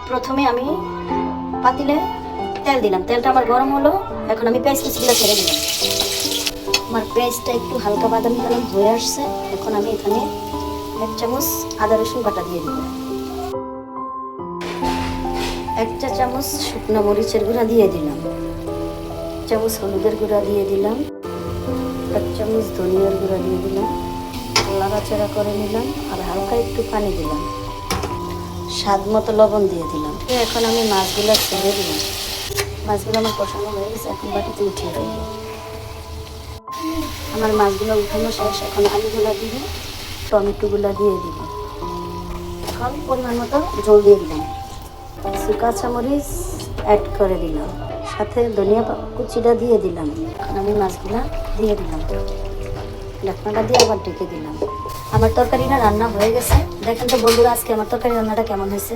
প্রথমে আমি পাতিলে তেল দিলাম, তেলটা আমার গরম হলো। এখন আমি পেঁয়াজ কুচিগুলো ছেড়ে দিলাম। আমার পেঁয়াজটা একটু হালকা বাদামি কালার হয়ে আসছে। এখন আমি এখানে 1 চামচ আদা রসুন বাটা দিয়ে দিব, 1 চা চামচ শুকনো মরিচের গুঁড়া দিয়ে দিলাম, 1 চামচ হলুদের গুঁড়া দিয়ে দিলাম, 1 চামচ ধনিয়ার গুঁড়া দিয়ে দিলাম, নাড়াচাড়া করে নিলাম আর হালকা একটু পানি দিলাম, স্বাদ মতো লবণ দিয়ে দিলাম। এখন আমি মাছগুলো ছেড়ে দিলাম। মাছগুলো আমার কষানো হয়ে গেছে, এখন বাটিতে উঠিয়ে ফেলবো। আমার মাছগুলো উঠানো শেষ। এখন আলুগুলো দিব, টমেটোগুলো দিয়ে দিব, এখন পরিমাণ মতো জল দিয়ে দিলাম, কিছু কাঁচামরিচ অ্যাড করে দিলাম, সাথে ধনিয়া কুচিটা দিয়ে দিলাম। এখন আমি মাছগুলা দিয়ে দিলাম, ঢাকনাটা দিয়ে আবার ঢেকে দিলাম। আমার তরকারিটা রান্না হয়ে গেছে। দেখেন তো বন্ধুরা, আজকে আমার তরকারি রান্নাটা কেমন হয়েছে।